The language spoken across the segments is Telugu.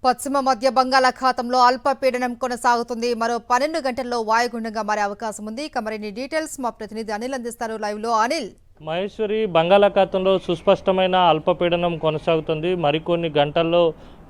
పశ్చిమ మధ్య బంగాళాఖాతంలో అల్పపీడనం కొనసాగుతుంది. మరో 12 గంటల్లో వాయుగుండంగా మారే అవకాశం ఉంది. మరిన్ని డీటెయిల్స్ మా ప్రతినిధి అనిల్ అందిస్తారు. లైవ్ లో అనిల్. మహేశ్వరి, బంగాళాఖాతంలో సుస్పష్టమైన అల్పపీడనం కొనసాగుతుంది. మరికొన్ని గంటల్లో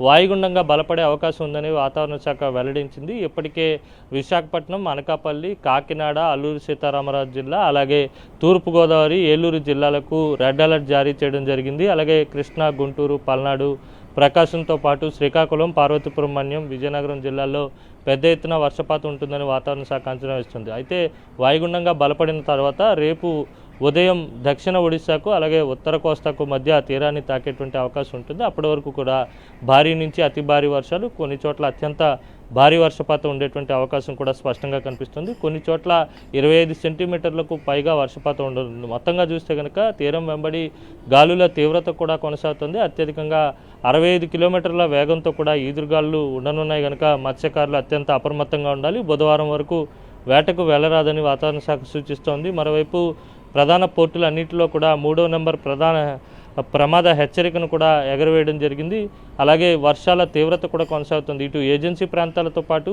వాయుగుండంగా బలపడే అవకాశం ఉందని వాతావరణ శాఖ వెల్లడించింది. ఇప్పటికే విశాఖపట్నం, అనకాపల్లి, కాకినాడ, అల్లూరు సీతారామరాజు జిల్లా, అలాగే తూర్పుగోదావరి, ఏలూరు జిల్లాలకు రెడ్ అలర్ట్ జారీ చేయడం జరిగింది. అలాగే కృష్ణా, గుంటూరు, పల్నాడు, ప్రకాశంతో పాటు శ్రీకాకుళం, పార్వతీపురం మన్యం, విజయనగరం జిల్లాల్లో పెద్ద ఎత్తున వర్షపాతం ఉంటుందని వాతావరణ శాఖ అంచనా వేస్తుంది. అయితే వాయుగుండంగా బలపడిన తర్వాత రేపు ఉదయం దక్షిణ ఒడిశాకు అలాగే ఉత్తర కోస్తాకు మధ్య తీరాన్ని తాకేటువంటి అవకాశం ఉంటుంది. అప్పటి వరకు కూడా భారీ నుంచి అతి భారీ వర్షాలు, కొన్ని చోట్ల అత్యంత భారీ వర్షపాతం ఉండేటువంటి అవకాశం కూడా స్పష్టంగా కనిపిస్తుంది. కొన్ని చోట్ల 25 సెంటీమీటర్లకు పైగా వర్షపాతం ఉండనుంది. మొత్తంగా చూస్తే కనుక తీరం వెంబడి గాలుల తీవ్రత కూడా కొనసాగుతుంది. అత్యధికంగా 65 కిలోమీటర్ల వేగంతో కూడా ఈదురుగాలు ఉండనున్నాయి కనుక మత్స్యకారులు అత్యంత అప్రమత్తంగా ఉండాలి. బుధవారం వరకు వేటకు వెళ్లరాదని వాతావరణ శాఖ సూచిస్తోంది. మరోవైపు ప్రధాన పోర్టులు అన్నింటిలో కూడా 3వ నెంబర్ ప్రమాద హెచ్చరికను కూడా ఎగరవేయడం జరిగింది. అలాగే వర్షాల తీవ్రత కూడా కొనసాగుతుంది. ఇటు ఏజెన్సీ ప్రాంతాలతో పాటు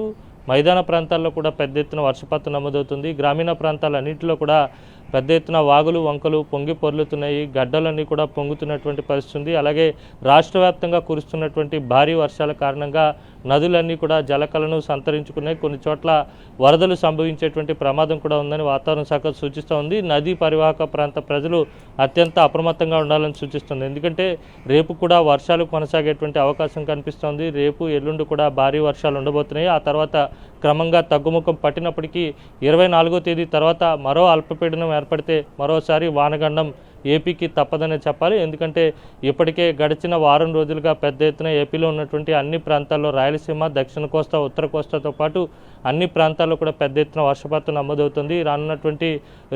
మైదాన ప్రాంతాల్లో కూడా పెద్ద ఎత్తున వర్షపాతం నమోదవుతుంది. గ్రామీణ ప్రాంతాలన్నింటిలో కూడా పెద్ద ఎత్తున వాగులు, వంకలు పొంగి పొర్లుతున్నాయి. గడ్డలన్నీ కూడా పొంగుతున్నటువంటి పరిస్థితి ఉంది. అలాగే రాష్ట్ర వ్యాప్తంగా కురుస్తున్నటువంటి భారీ వర్షాల కారణంగా నదులన్నీ కూడా జలకలను సంతరించుకున్నాయి. కొన్ని చోట్ల వరదలు సంభవించేటువంటి ప్రమాదం కూడా ఉందని వాతావరణ శాఖ సూచిస్తూ ఉంది. నదీ పరివాహక ప్రాంత ప్రజలు అత్యంత అప్రమత్తంగా ఉండాలని సూచిస్తుంది. ఎందుకంటే రేపు కూడా వర్షాలు కొనసాగేటువంటి అవకాశం కనిపిస్తోంది. రేపు, ఎల్లుండి కూడా భారీ వర్షాలు ఉండబోతున్నాయి. ఆ తర్వాత క్రమంగా తగ్గుముఖం పట్టినప్పటికీ 24వ తేదీ తర్వాత మరో అల్పపీడనం ఏర్పడితే మరోసారి వానగండం ఏపీకి తప్పదనే చెప్పాలి. ఎందుకంటే ఇప్పటికే గడిచిన వారం రోజులుగా పెద్ద ఎత్తున ఏపీలో ఉన్నటువంటి అన్ని ప్రాంతాల్లో, రాయలసీమ, దక్షిణ కోస్తా, ఉత్తర కోస్తాతో పాటు అన్ని ప్రాంతాల్లో కూడా పెద్ద ఎత్తున వర్షపాతం నమోదవుతుంది. రానున్నటువంటి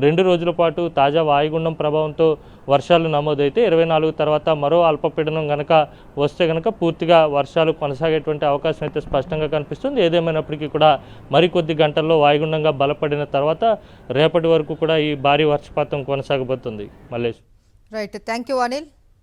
2 రోజుల పాటు తాజా వాయుగుండం ప్రభావంతో వర్షాలు నమోదైతే 24 తర్వాత మరో అల్పపీడనం కనుక వస్తే కనుక పూర్తిగా వర్షాలు కొనసాగేటువంటి అవకాశం అయితే స్పష్టంగా కనిపిస్తుంది. ఏదేమైనప్పటికీ కూడా మరికొద్ది గంటల్లో వాయుగుండంగా బలపడిన తర్వాత రేపటి వరకు కూడా ఈ భారీ వర్షపాతం కొనసాగబోతుంది. Mallesh. Right, thank you Anil.